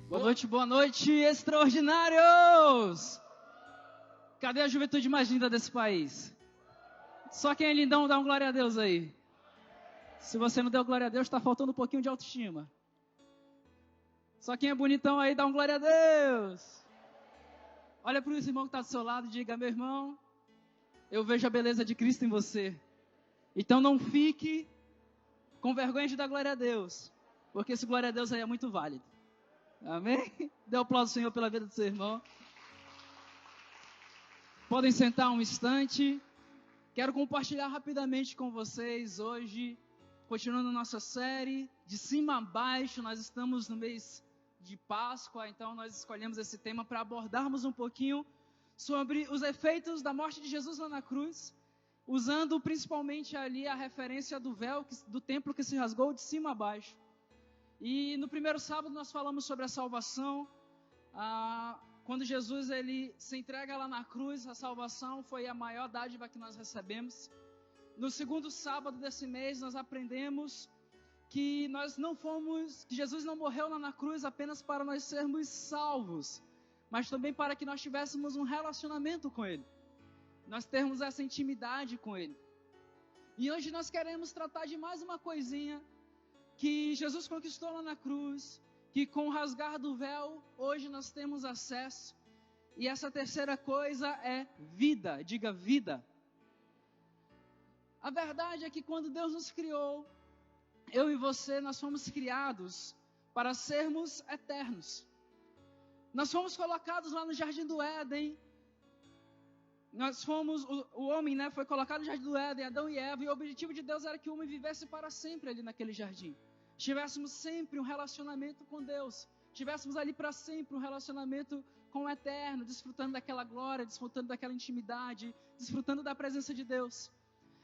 Boa noite, extraordinários! Cadê a juventude mais linda desse país? Só quem é lindão dá um glória a Deus aí. Se você não deu glória a Deus, está faltando um pouquinho de autoestima. Só quem é bonitão aí dá um glória a Deus. Olha para esse irmão que está do seu lado e diga: meu irmão, eu vejo a beleza de Cristo em você. Então não fique com vergonha de dar glória a Deus, porque esse glória a Deus aí é muito válido. Amém? Dê um aplauso ao Senhor pela vida do seu irmão. Podem sentar um instante. Quero compartilhar rapidamente com vocês hoje, continuando nossa série de cima a baixo. Nós estamos no mês de Páscoa, então nós escolhemos esse tema para abordarmos um pouquinho sobre os efeitos da morte de Jesus lá na cruz, usando principalmente ali a referência do véu do templo que se rasgou de cima a baixo. E no primeiro sábado nós falamos sobre a salvação. Quando Jesus ele se entrega lá na cruz, a salvação foi a maior dádiva que nós recebemos. No segundo sábado desse mês nós aprendemos que que Jesus não morreu lá na cruz apenas para nós sermos salvos, mas também para que nós tivéssemos um relacionamento com Ele, nós termos essa intimidade com Ele. E hoje nós queremos tratar de mais uma coisinha que Jesus conquistou lá na cruz, que com o rasgar do véu, hoje nós temos acesso. E essa terceira coisa é vida. Diga vida. A verdade é que quando Deus nos criou, eu e você, nós fomos criados para sermos eternos. Nós fomos colocados lá no Jardim do Éden. O homem, foi colocado no Jardim do Éden, Adão e Eva, e o objetivo de Deus era que o homem vivesse para sempre ali naquele jardim. Tivéssemos sempre um relacionamento com Deus, tivéssemos ali para sempre um relacionamento com o Eterno, desfrutando daquela glória, desfrutando daquela intimidade, desfrutando da presença de Deus.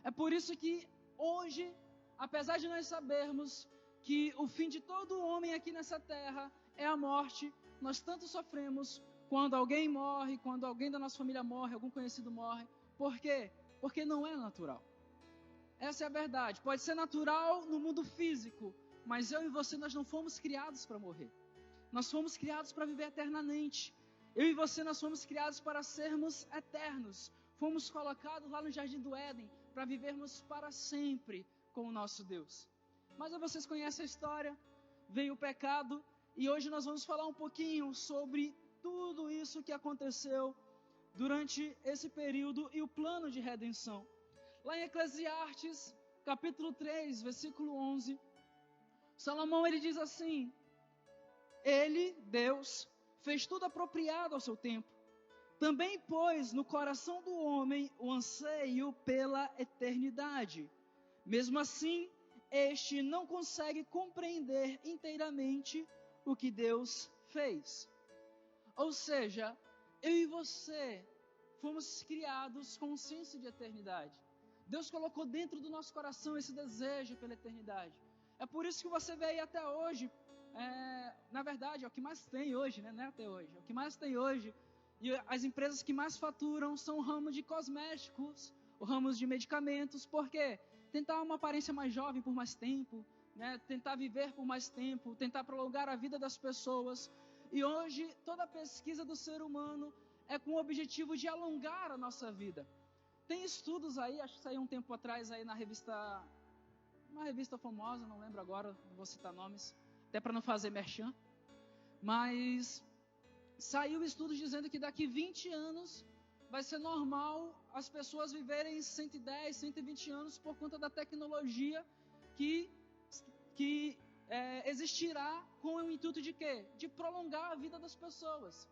É por isso que hoje, apesar de nós sabermos que o fim de todo homem aqui nessa terra é a morte, nós tanto sofremos quando alguém morre, quando alguém da nossa família morre, algum conhecido morre. Por quê? Porque não é natural. Essa é a verdade. Pode ser natural no mundo físico, mas eu e você, nós não fomos criados para morrer. Nós fomos criados para viver eternamente. Eu e você, nós fomos criados para sermos eternos. Fomos colocados lá no Jardim do Éden para vivermos para sempre com o nosso Deus. Mas vocês conhecem a história, veio o pecado, e hoje nós vamos falar um pouquinho sobre tudo isso que aconteceu durante esse período e o plano de redenção. Lá em Eclesiastes, capítulo 3, versículo 11, Salomão ele diz assim: Ele, Deus, fez tudo apropriado ao seu tempo. Também pôs no coração do homem o anseio pela eternidade. Mesmo assim, este não consegue compreender inteiramente o que Deus fez. Ou seja, eu e você fomos criados com um senso de eternidade. Deus colocou dentro do nosso coração esse desejo pela eternidade. É por isso que você vê aí até hoje, na verdade é o que mais tem hoje, não é até hoje, é o que mais tem hoje. E as empresas que mais faturam são o ramo de cosméticos, o ramo de medicamentos. Por quê? Tentar uma aparência mais jovem por mais tempo, tentar viver por mais tempo, tentar prolongar a vida das pessoas. E hoje toda a pesquisa do ser humano é com o objetivo de alongar a nossa vida. Tem estudos aí, acho que saiu um tempo atrás aí na revista, uma revista famosa, não lembro agora, não vou citar nomes, até para não fazer merchan, mas saiu estudos dizendo que daqui 20 anos vai ser normal as pessoas viverem 110, 120 anos por conta da tecnologia que existirá com o intuito de quê? De prolongar a vida das pessoas.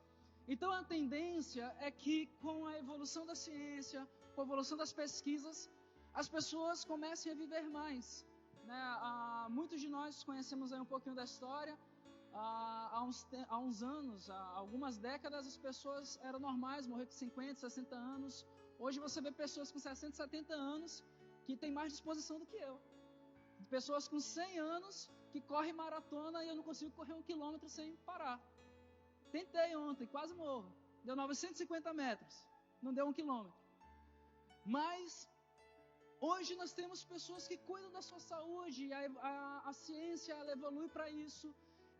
Então a tendência é que com a evolução da ciência, com a evolução das pesquisas, as pessoas comecem a viver mais. Muitos de nós conhecemos aí um pouquinho da história. Há uns anos, há algumas décadas, as pessoas eram normais morrer com 50, 60 anos. Hoje você vê pessoas com 60, 70 anos que têm mais disposição do que eu. Pessoas com 100 anos que correm maratona e eu não consigo correr 1 quilômetro sem parar. Tentei ontem, quase morro. Deu 950 metros, não deu 1 quilômetro. Mas hoje nós temos pessoas que cuidam da sua saúde, a ciência ela evolui para isso.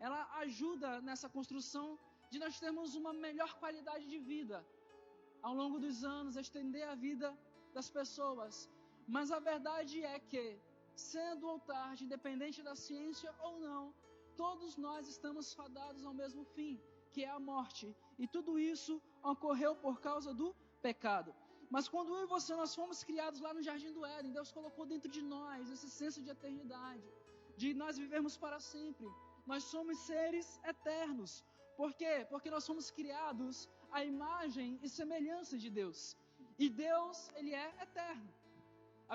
ela ajuda nessa construção de nós termos uma melhor qualidade de vida ao longo dos anos, estender a vida das pessoas. Mas a verdade é que, cedo ou tarde, independente da ciência ou não, todos nós estamos fadados ao mesmo fim, que é a morte. E tudo isso ocorreu por causa do pecado. Mas quando eu e você nós fomos criados lá no Jardim do Éden, Deus colocou dentro de nós esse senso de eternidade, de nós vivermos para sempre. Nós somos seres eternos. Por quê? Porque nós somos criados à imagem e semelhança de Deus. E Deus, Ele é eterno.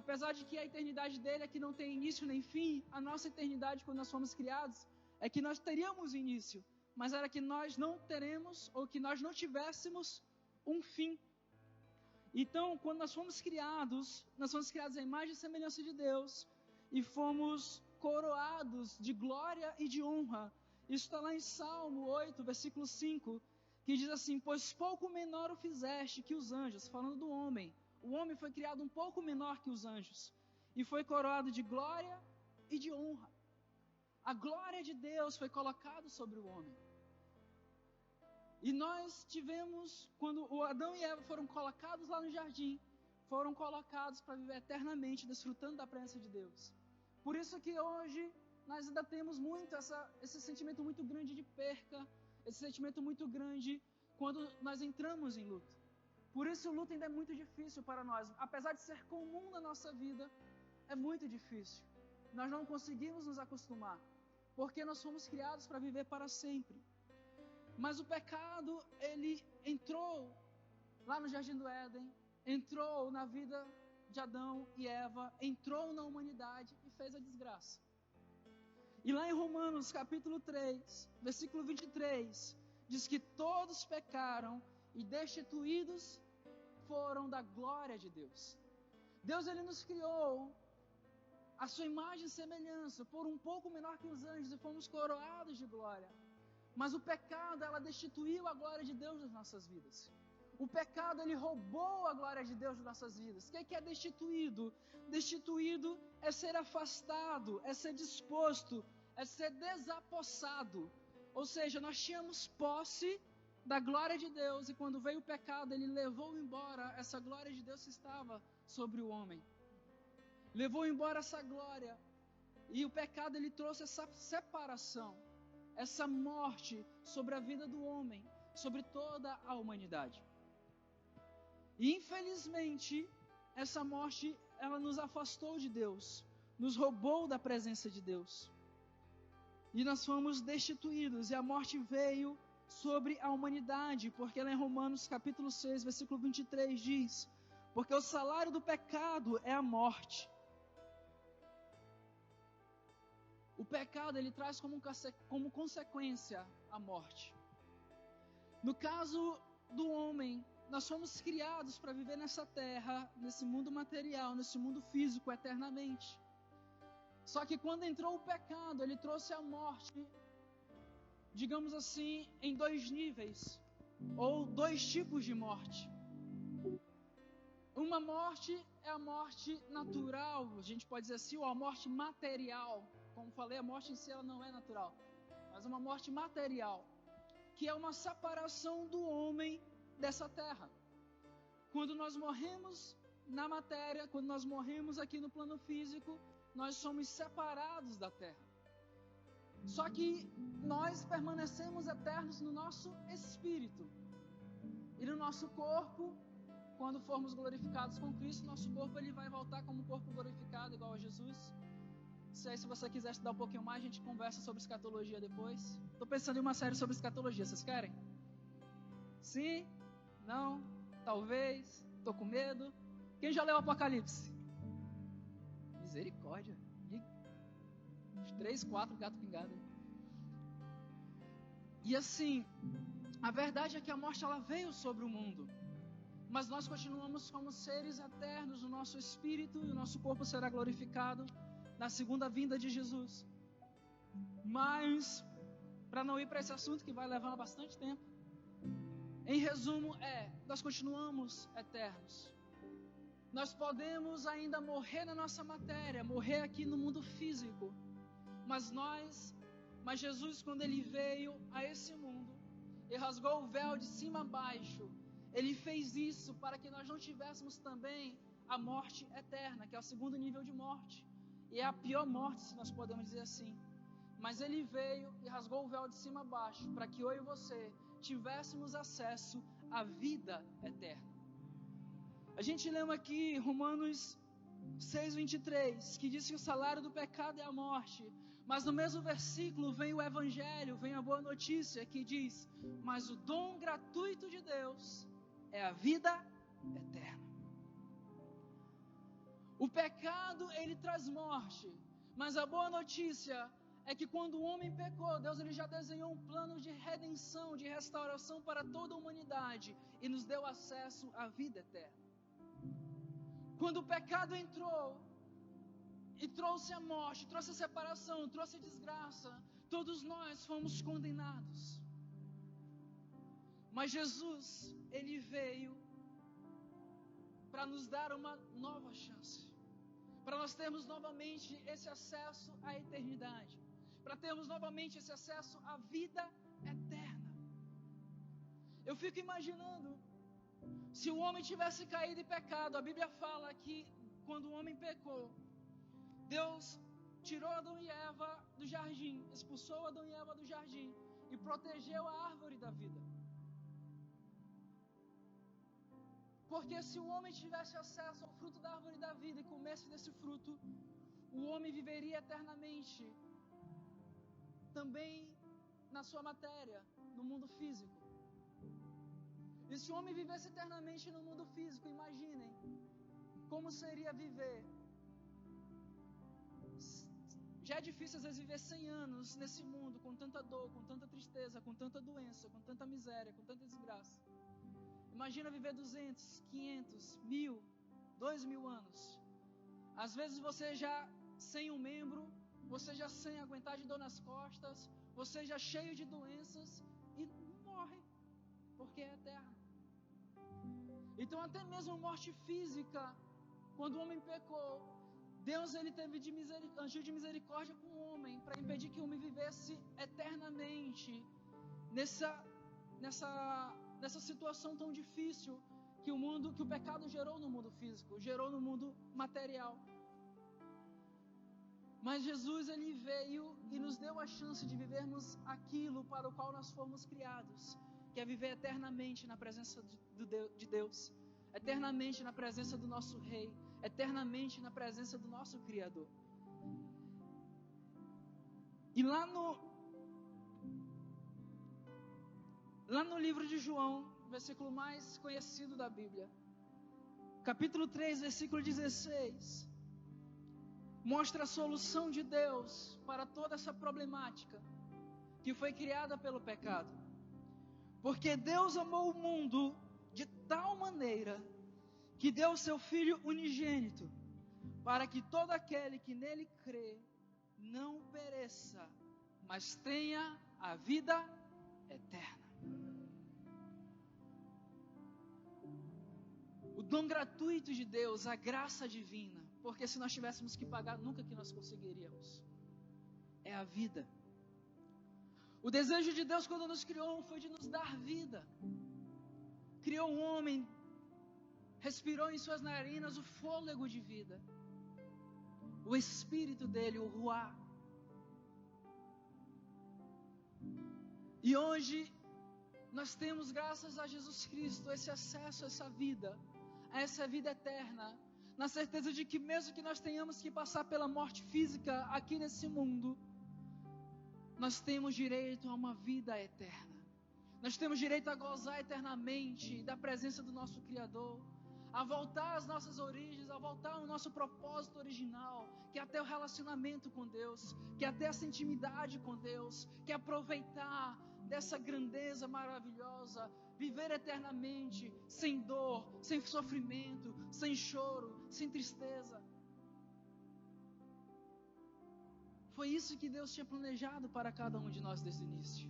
Apesar de que a eternidade dele é que não tem início nem fim, a nossa eternidade, quando nós fomos criados, é que nós teríamos início, mas era que nós não teremos, ou que nós não tivéssemos um fim. Então, quando nós fomos criados à imagem e semelhança de Deus, e fomos coroados de glória e de honra. Isso está lá em Salmo 8, versículo 5, que diz assim: pois pouco menor o fizeste que os anjos, falando do homem. O homem foi criado um pouco menor que os anjos, e foi coroado de glória e de honra. A glória de Deus foi colocada sobre o homem. E nós tivemos, quando o Adão e Eva foram colocados lá no jardim, foram colocados para viver eternamente, desfrutando da presença de Deus. Por isso que hoje nós ainda temos muito esse sentimento muito grande de perca, esse sentimento muito grande quando nós entramos em luto. Por isso o luto ainda é muito difícil para nós. Apesar de ser comum na nossa vida, é muito difícil. Nós não conseguimos nos acostumar, porque nós fomos criados para viver para sempre. Mas o pecado, ele entrou lá no Jardim do Éden, entrou na vida de Adão e Eva, entrou na humanidade e fez a desgraça. E lá em Romanos capítulo 3, versículo 23, diz que todos pecaram e destituídos foram da glória de Deus. Deus, ele nos criou a sua imagem e semelhança, por um pouco menor que os anjos, e fomos coroados de glória. Mas o pecado, ela destituiu a glória de Deus das nossas vidas. O pecado, ele roubou a glória de Deus das nossas vidas. O que é destituído? Destituído é ser afastado, é ser disposto, é ser desapossado. Ou seja, nós tínhamos posse da glória de Deus, e quando veio o pecado, ele levou embora essa glória de Deus que estava sobre o homem. Levou embora essa glória, e o pecado, ele trouxe essa separação, essa morte sobre a vida do homem, sobre toda a humanidade. E infelizmente, essa morte, ela nos afastou de Deus, nos roubou da presença de Deus. E nós fomos destituídos, e a morte veio sobre a humanidade, porque lá em Romanos capítulo 6, versículo 23 diz: porque o salário do pecado é a morte. O pecado, ele traz como consequência a morte. No caso do homem, nós fomos criados para viver nessa terra, nesse mundo material, nesse mundo físico, eternamente. Só que quando entrou o pecado, ele trouxe a morte, digamos assim, em 2 níveis, ou 2 tipos de morte. Uma morte é a morte natural, a gente pode dizer assim, ou a morte material. Como falei, a morte em si ela não é natural, mas uma morte material, que é uma separação do homem dessa terra. Quando nós morremos na matéria, quando nós morremos aqui no plano físico, nós somos separados da terra. Só que nós permanecemos eternos no nosso espírito. E no nosso corpo, quando formos glorificados com Cristo, nosso corpo ele vai voltar como um corpo glorificado, igual a Jesus. Se você quiser estudar um pouquinho mais, a gente conversa sobre escatologia depois. Estou pensando em uma série sobre escatologia, vocês querem? Sim? Não? Talvez? Estou com medo? Quem já leu Apocalipse? Misericórdia. 3, 4 gato pingado. E assim, a verdade é que a morte ela veio sobre o mundo. Mas nós continuamos como seres eternos, o nosso espírito e o nosso corpo será glorificado na segunda vinda de Jesus. Mas, para não ir para esse assunto que vai levar bastante tempo, em resumo nós continuamos eternos. Nós podemos ainda morrer na nossa matéria, morrer aqui no mundo físico, mas nós Mas Jesus, quando Ele veio a esse mundo e rasgou o véu de cima a baixo, Ele fez isso para que nós não tivéssemos também a morte eterna, que é o segundo nível de morte. E é a pior morte, se nós podemos dizer assim. Mas Ele veio e rasgou o véu de cima a baixo, para que eu e você tivéssemos acesso à vida eterna. A gente leu aqui Romanos 6:23, que diz que o salário do pecado é a morte. Mas no mesmo versículo vem o Evangelho, vem a boa notícia, que diz: mas o dom gratuito de Deus é a vida eterna. O pecado, ele traz morte, mas a boa notícia é que quando o homem pecou, Deus ele já desenhou um plano de redenção, de restauração para toda a humanidade e nos deu acesso à vida eterna. Quando o pecado entrou e trouxe a morte, trouxe a separação, trouxe a desgraça, todos nós fomos condenados. Mas Jesus, Ele veio para nos dar uma nova chance, para nós termos novamente esse acesso à eternidade, para termos novamente esse acesso à vida eterna. Eu fico imaginando, se o homem tivesse caído em pecado, a Bíblia fala que quando o homem pecou, Deus tirou Adão e Eva do jardim, expulsou Adão e Eva do jardim e protegeu a árvore da vida. Porque se o homem tivesse acesso ao fruto da árvore da vida e comesse desse fruto, o homem viveria eternamente também na sua matéria, no mundo físico. E se o homem vivesse eternamente no mundo físico, imaginem como seria viver. Já é difícil às vezes viver 100 anos nesse mundo com tanta dor, com tanta tristeza, com tanta doença, com tanta miséria, com tanta desgraça. Imagina viver 200, 500, 1000, 2000 anos. Às vezes você já sem um membro, você já sem aguentar de dor nas costas, você já cheio de doenças e morre, porque é eterno. Então até mesmo morte física, quando o homem pecou, Deus ele teve agiu de misericórdia com o homem para impedir que o homem vivesse eternamente nessa situação tão difícil que o pecado gerou no mundo físico, gerou no mundo material. Mas Jesus ele veio e nos deu a chance de vivermos aquilo para o qual nós fomos criados, que é viver eternamente na presença de Deus, eternamente na presença do nosso Rei, eternamente na presença do nosso Criador. E lá no livro de João, versículo mais conhecido da Bíblia, capítulo 3, versículo 16, mostra a solução de Deus para toda essa problemática que foi criada pelo pecado. Porque Deus amou o mundo de tal maneira que deu o seu Filho unigênito, para que todo aquele que nele crê não pereça, mas tenha a vida eterna. O dom gratuito de Deus, a graça divina, porque se nós tivéssemos que pagar, nunca que nós conseguiríamos, é a vida. O desejo de Deus quando nos criou foi de nos dar vida. Criou um homem, respirou em suas narinas o fôlego de vida, o espírito dele, o ruá. E hoje nós temos, graças a Jesus Cristo, esse acesso a essa vida eterna, na certeza de que mesmo que nós tenhamos que passar pela morte física aqui nesse mundo, nós temos direito a uma vida eterna. Nós temos direito a gozar eternamente da presença do nosso Criador, a voltar às nossas origens, a voltar ao nosso propósito original, que é até o relacionamento com Deus, que é até essa intimidade com Deus, que é aproveitar dessa grandeza maravilhosa, viver eternamente, sem dor, sem sofrimento, sem choro, sem tristeza. Foi isso que Deus tinha planejado para cada um de nós desde o início.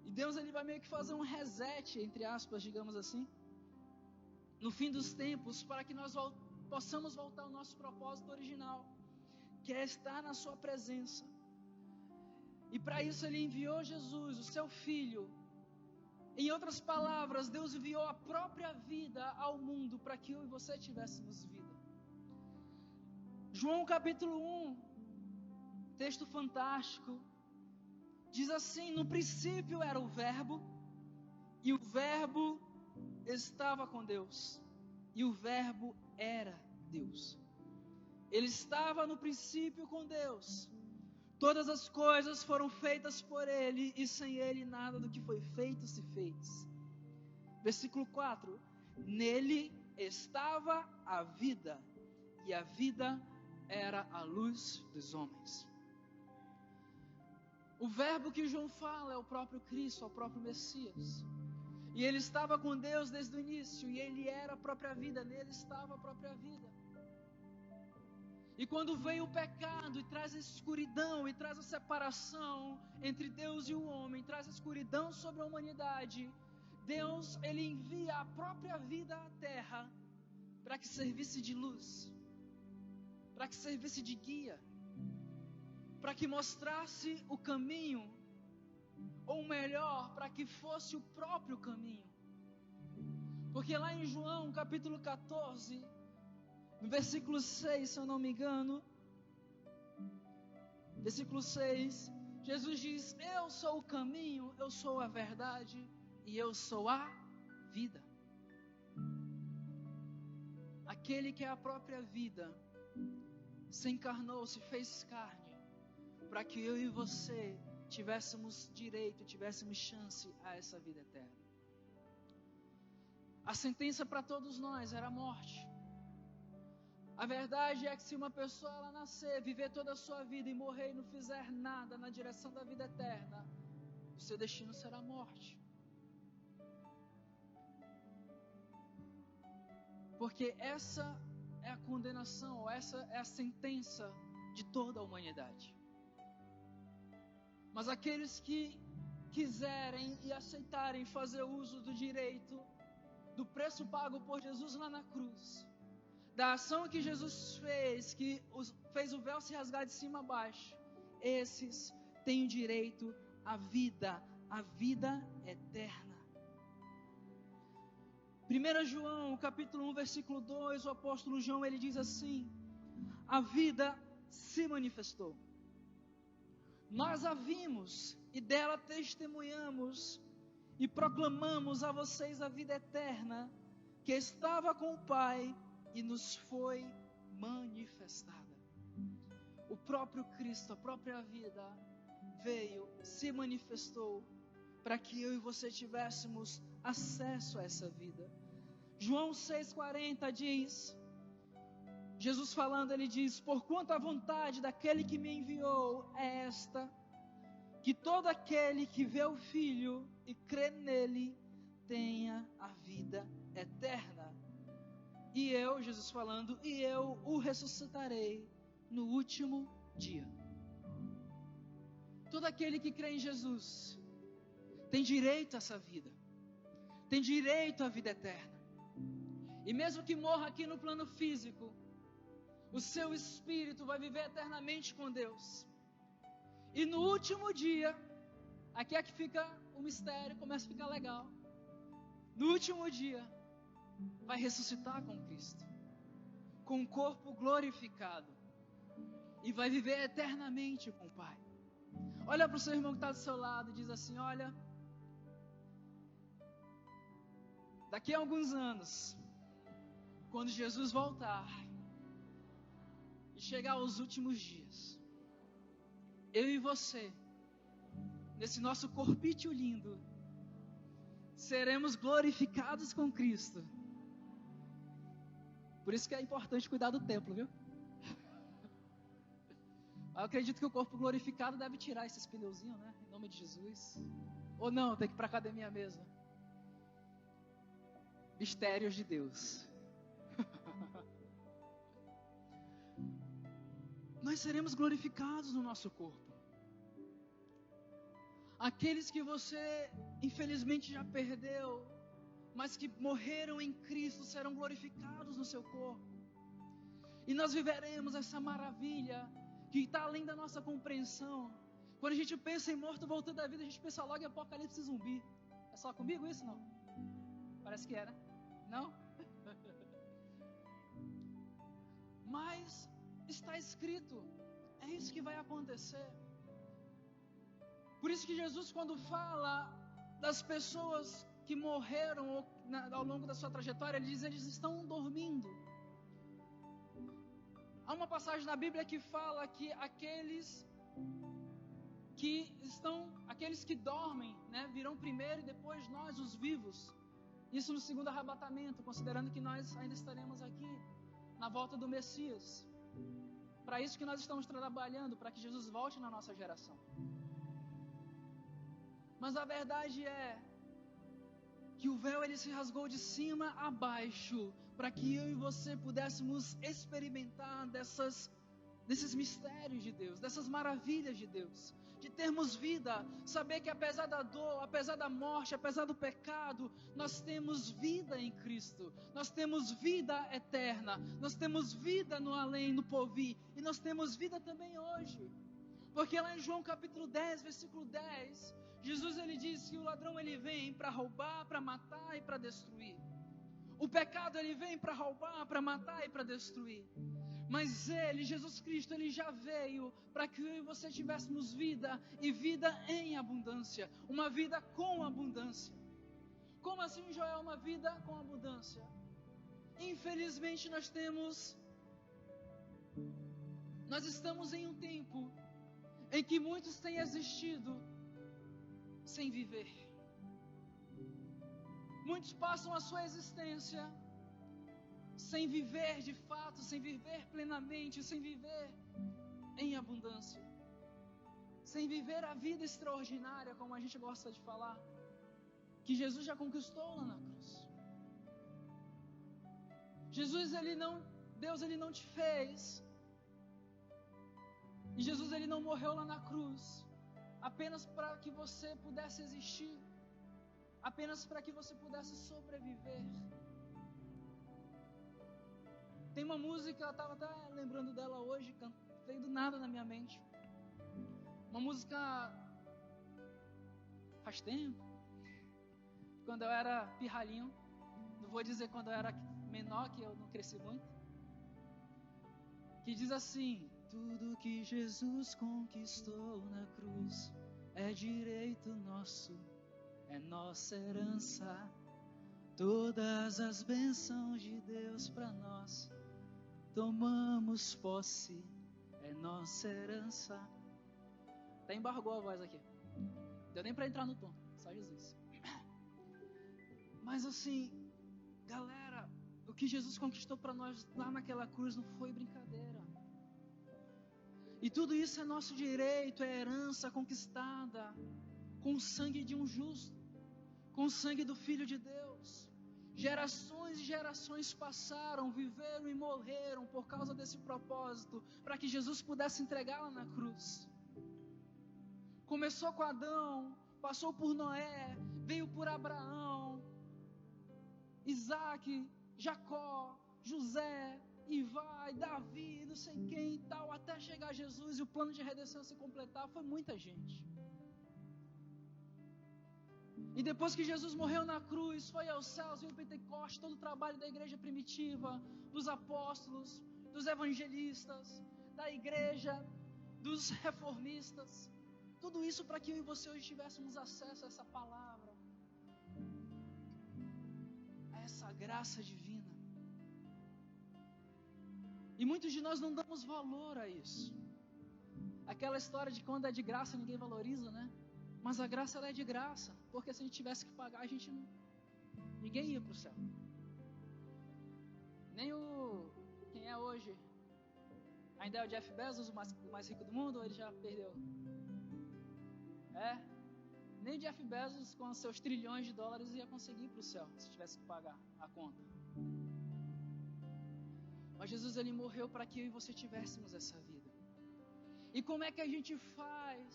E Deus ele vai meio que fazer um reset, entre aspas, digamos assim, no fim dos tempos, para que nós possamos voltar ao nosso propósito original, que é estar na sua presença. E para isso Ele enviou Jesus, o seu Filho. Em outras palavras, Deus enviou a própria vida ao mundo para que eu e você tivéssemos vida. João capítulo 1, texto fantástico, diz assim: no princípio era o Verbo, e o Verbo estava com Deus, e o Verbo era Deus. Ele estava no princípio com Deus. Todas as coisas foram feitas por Ele, e sem Ele nada do que foi feito se fez. Versículo 4: nele estava a vida, e a vida era a luz dos homens. O verbo que João fala é o próprio Cristo, é o próprio Messias. E Ele estava com Deus desde o início, e Ele era a própria vida, nele estava a própria vida. E quando veio o pecado e traz a escuridão, e traz a separação entre Deus e o homem, traz a escuridão sobre a humanidade, Deus, Ele envia a própria vida à terra, para que servisse de luz, para que servisse de guia, para que mostrasse o caminho, ou melhor, para que fosse o próprio caminho. Porque lá em João capítulo 14, no versículo 6, se eu não me engano, versículo 6, Jesus diz: eu sou o caminho, eu sou a verdade e eu sou a vida. Aquele que é a própria vida se encarnou, se fez carne, para que eu e você tivéssemos direito, tivéssemos chance a essa vida eterna. A sentença para todos nós era a morte. A verdade é que se uma pessoa ela nascer, viver toda a sua vida e morrer e não fizer nada na direção da vida eterna, o seu destino será a morte. Porque essa é a condenação, ou essa é a sentença de toda a humanidade. Mas aqueles que quiserem e aceitarem fazer uso do direito, do preço pago por Jesus lá na cruz, da ação que Jesus fez, que fez o véu se rasgar de cima a baixo, esses têm o direito à vida, a vida eterna. 1 João, capítulo 1, versículo 2, o apóstolo João, ele diz assim: a vida se manifestou. Nós a vimos e dela testemunhamos e proclamamos a vocês a vida eterna que estava com o Pai e nos foi manifestada. O próprio Cristo, a própria vida, veio, se manifestou para que eu e você tivéssemos acesso a essa vida. João 6,40 diz, Jesus falando, ele diz: porquanto a vontade daquele que me enviou é esta, que todo aquele que vê o Filho e crê nele tenha a vida eterna. E eu, Jesus falando, e eu o ressuscitarei no último dia. Todo aquele que crê em Jesus tem direito a essa vida, tem direito à vida eterna. E mesmo que morra aqui no plano físico, o seu espírito vai viver eternamente com Deus. E no último dia, aqui é que fica o mistério, começa a ficar legal. No último dia, vai ressuscitar com Cristo, com o corpo glorificado, e vai viver eternamente com o Pai. Olha para o seu irmão que está do seu lado e diz assim: olha, daqui a alguns anos, quando Jesus voltar e chegar aos últimos dias, eu e você, nesse nosso corpício lindo, seremos glorificados com Cristo. Por isso que é importante cuidar do templo, viu? Eu acredito que o corpo glorificado deve tirar esses pneuzinhos, né? Em nome de Jesus. Ou não, tem que ir para a academia mesmo. Mistérios de Deus. Nós seremos glorificados no nosso corpo. Aqueles que você infelizmente já perdeu, mas que morreram em Cristo, serão glorificados no seu corpo. E nós viveremos essa maravilha que está além da nossa compreensão, Quando a gente pensa em morto voltando da vida, a gente pensa logo em apocalipse zumbi. É só comigo isso, não? Parece que é, né? Não? Mas está escrito, é isso que vai acontecer. Por isso que Jesus, quando fala das pessoas que morreram ao longo da sua trajetória, ele diz, eles estão dormindo. Há uma passagem na Bíblia que fala que aqueles que dormem, né, virão primeiro e depois nós, os vivos. Isso no segundo arrebatamento, considerando que nós ainda estaremos aqui na volta do Messias. Para isso que nós estamos trabalhando, para que Jesus volte na nossa geração. Mas a verdade é que o véu ele se rasgou de cima a baixo, para que eu e você pudéssemos experimentar desses mistérios de Deus, dessas maravilhas de Deus, de termos vida, saber que apesar da dor, apesar da morte, apesar do pecado, nós temos vida em Cristo, nós temos vida eterna, nós temos vida no além, no porvir, e nós temos vida também hoje, porque lá em João capítulo 10, versículo 10, Jesus ele diz que o ladrão ele vem para roubar, para matar e para destruir. O pecado ele vem para roubar, para matar e para destruir. Mas ele, Jesus Cristo, ele já veio para que eu e você tivéssemos vida e vida em abundância. Uma vida com abundância. Como assim, Joel, uma vida com abundância? Infelizmente nós estamos em um tempo em que muitos têm existido sem viver. Muitos passam a sua existência sem viver de fato, sem viver plenamente, sem viver em abundância, sem viver a vida extraordinária, como a gente gosta de falar, que Jesus já conquistou lá na cruz. Deus ele não te fez, e Jesus ele não morreu lá na cruz apenas para que você pudesse existir, apenas para que você pudesse sobreviver. Tem uma música, eu estava até lembrando dela hoje, veio do nada na minha mente. Uma música faz tempo, quando eu era pirralhinho, não vou dizer quando eu era menor, que eu não cresci muito, que diz assim: tudo que Jesus conquistou na cruz é direito nosso, é nossa herança. Todas as bênçãos de Deus para nós, tomamos posse, é nossa herança. Até embargou a voz aqui, deu nem para entrar no tom, só Jesus. Mas assim, galera, o que Jesus conquistou para nós lá naquela cruz não foi brincadeira. E tudo isso é nosso direito, é herança conquistada com o sangue de um justo, com o sangue do Filho de Deus. Gerações e gerações passaram, viveram e morreram por causa desse propósito, para que Jesus pudesse entregá-la na cruz. Começou com Adão, passou por Noé, veio por Abraão, Isaac, Jacó, José, e vai, Davi, não sei quem e tal, até chegar Jesus e o plano de redenção se completar. Foi muita gente. E depois que Jesus morreu na cruz, foi aos céus, veio o Pentecostes, todo o trabalho da igreja primitiva, dos apóstolos, dos evangelistas, da igreja, dos reformistas, tudo isso para que eu e você hoje tivéssemos acesso a essa palavra, a essa graça divina. E muitos de nós não damos valor a isso. Aquela história de quando é de graça ninguém valoriza, né? Mas a graça ela é de graça, porque se a gente tivesse que pagar, ninguém ia para o céu. Nem quem é hoje, ainda é o Jeff Bezos, o mais rico do mundo, ou ele já perdeu? Nem o Jeff Bezos com seus trilhões de dólares ia conseguir ir para o céu, se tivesse que pagar a conta. Mas Jesus ele morreu para que eu e você tivéssemos essa vida. E como é que a gente faz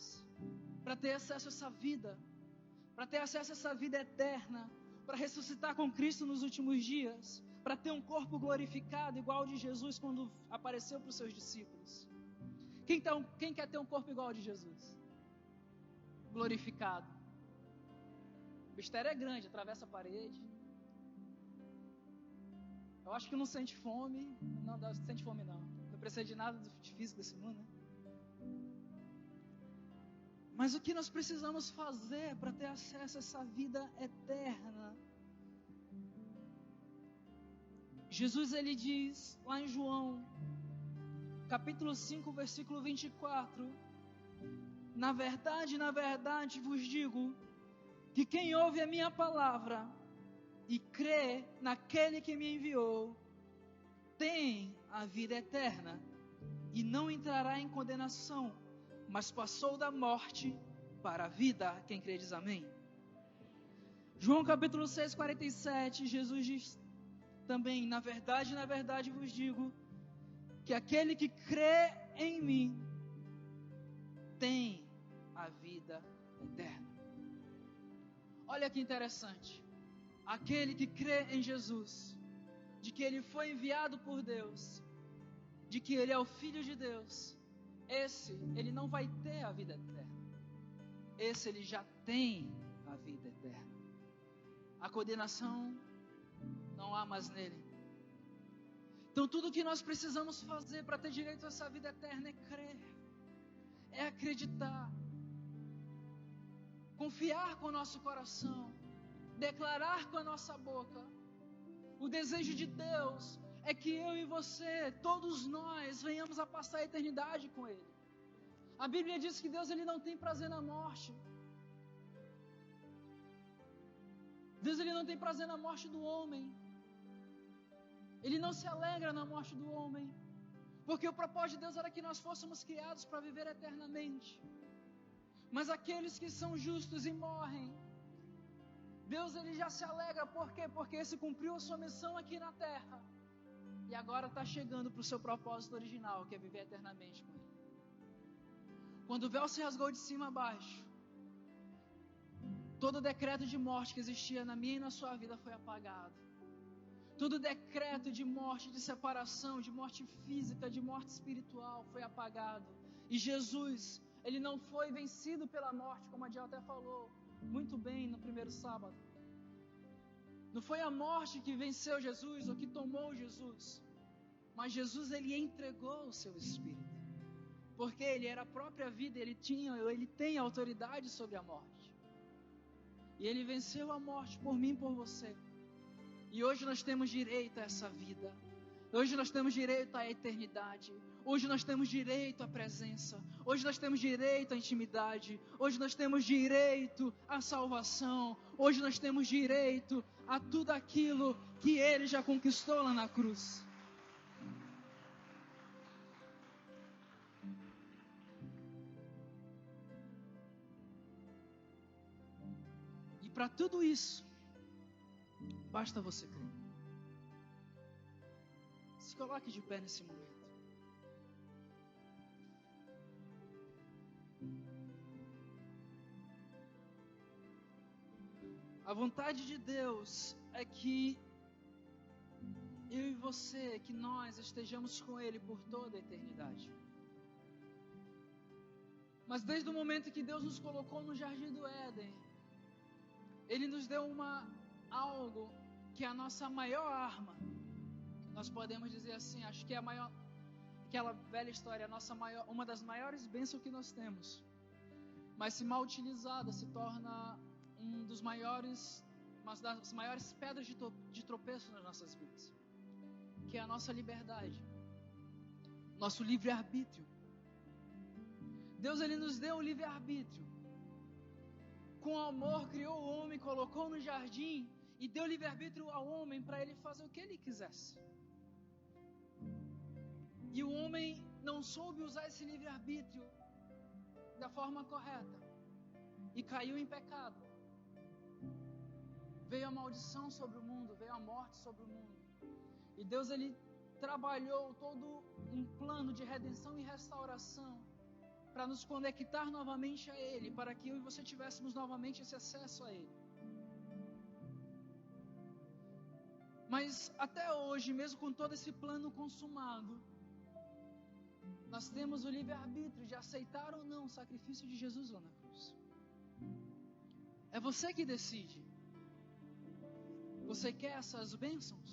para ter acesso a essa vida? Para ter acesso a essa vida eterna? Para ressuscitar com Cristo nos últimos dias? Para ter um corpo glorificado igual ao de Jesus quando apareceu para os seus discípulos? Quem quer ter um corpo igual ao de Jesus? glorificado. O mistério é grande, atravessa a parede. Eu acho que não sente fome. Não sente fome não. Não precisa de nada de físico desse mundo, né? Mas o que nós precisamos fazer para ter acesso a essa vida eterna? Jesus, ele diz lá em João, capítulo 5, versículo 24: na verdade vos digo, que quem ouve a minha palavra e crê naquele que me enviou, tem a vida eterna e não entrará em condenação, mas passou da morte para a vida. Quem crê diz amém. João capítulo 6, 47, Jesus diz também: na verdade vos digo, que aquele que crê em mim tem a vida eterna. Olha que interessante. Aquele que crê em Jesus, de que ele foi enviado por Deus, de que ele é o Filho de Deus, ele não vai ter a vida eterna. Ele já tem a vida eterna. A condenação não há mais nele. Então tudo que nós precisamos fazer para ter direito a essa vida eterna é crer, é acreditar, confiar com o nosso coração, declarar com a nossa boca. O desejo de Deus é que eu e você, todos nós, venhamos a passar a eternidade com Ele. A Bíblia diz que Deus, ele não tem prazer na morte. Deus, ele não tem prazer na morte do homem. Ele não se alegra na morte do homem, porque o propósito de Deus era que nós fôssemos criados para viver eternamente. Mas aqueles que são justos e morrem, Deus, ele já se alegra. Por quê? Porque esse cumpriu a sua missão aqui na terra e agora está chegando para o seu propósito original, que é viver eternamente com Ele. Quando o véu se rasgou de cima a baixo, todo decreto de morte que existia na minha e na sua vida foi apagado. Todo decreto de morte, de separação, de morte física, de morte espiritual foi apagado. E Jesus, ele não foi vencido pela morte, como a Diel até falou muito bem no primeiro sábado. Não foi a morte que venceu Jesus ou que tomou Jesus, mas Jesus, ele entregou o seu Espírito, porque ele era a própria vida, ele tem autoridade sobre a morte. E ele venceu a morte por mim e por você. E hoje nós temos direito a essa vida. Hoje nós temos direito à eternidade. Hoje nós temos direito à presença. Hoje nós temos direito à intimidade. Hoje nós temos direito à salvação. Hoje nós temos direito a tudo aquilo que Ele já conquistou lá na cruz. E para tudo isso, basta você crer. Se coloque de pé nesse momento. A vontade de Deus é que eu e você, que nós estejamos com Ele por toda a eternidade. Mas desde o momento que Deus nos colocou no Jardim do Éden, Ele nos deu algo que é a nossa maior arma. Nós podemos dizer assim, acho que é a maior, aquela velha história, uma das maiores bênçãos que nós temos. Mas se mal utilizada, se torna uma das maiores pedras de tropeço nas nossas vidas, que é a nossa liberdade, nosso livre-arbítrio. Deus, ele nos deu o livre-arbítrio. Com amor criou o homem, colocou no jardim e deu livre-arbítrio ao homem para ele fazer o que ele quisesse. E o homem não soube usar esse livre-arbítrio da forma correta e caiu em pecado. Veio a maldição sobre o mundo, veio a morte sobre o mundo. E Deus, ele trabalhou todo um plano de redenção e restauração para nos conectar novamente a Ele, para que eu e você tivéssemos novamente esse acesso a Ele. Mas até hoje, mesmo com todo esse plano consumado, nós temos o livre-arbítrio de aceitar ou não o sacrifício de Jesus lá na cruz. É você que decide. Você quer essas bênçãos?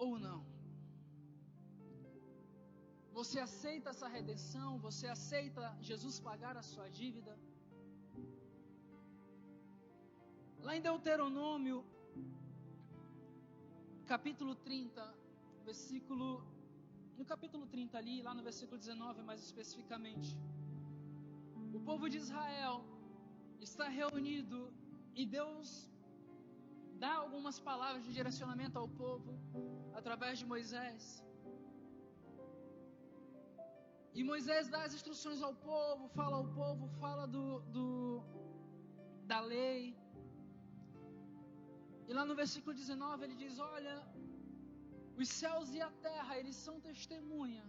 Ou não? Você aceita essa redenção? Você aceita Jesus pagar a sua dívida? Lá em Deuteronômio, capítulo 30, no capítulo 30 ali, lá no versículo 19 mais especificamente, o povo de Israel está reunido e Deus dá algumas palavras de direcionamento ao povo através de Moisés. E Moisés dá as instruções ao povo, fala da lei. E lá no versículo 19 ele diz: olha, os céus e a terra, eles são testemunha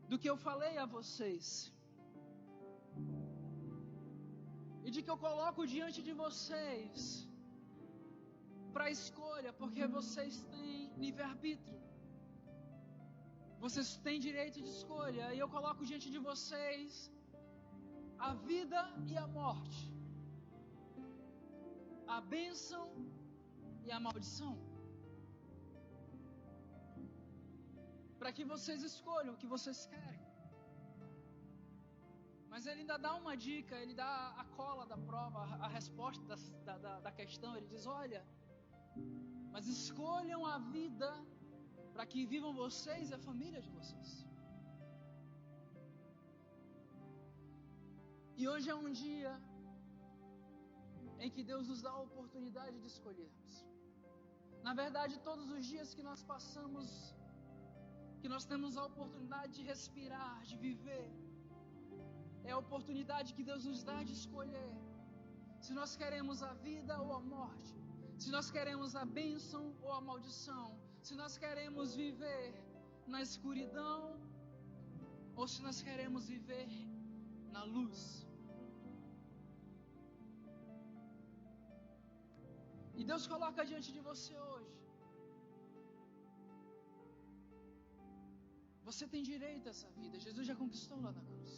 do que eu falei a vocês. E de que eu coloco diante de vocês para escolha, porque vocês têm livre-arbítrio. Vocês têm direito de escolha. E eu coloco diante de vocês a vida e a morte, a bênção e a maldição, para que vocês escolham o que vocês querem. Mas ele ainda dá uma dica, ele dá a cola da prova, a resposta da questão. Ele diz: olha, mas escolham a vida para que vivam vocês e a família de vocês. E hoje é um dia em que Deus nos dá a oportunidade de escolhermos. Na verdade, todos os dias que nós passamos, que nós temos a oportunidade de respirar, de viver, é a oportunidade que Deus nos dá de escolher se nós queremos a vida ou a morte, se nós queremos a bênção ou a maldição, se nós queremos viver na escuridão ou se nós queremos viver na luz. E Deus coloca diante de você hoje: você tem direito a essa vida. Jesus já conquistou lá na cruz.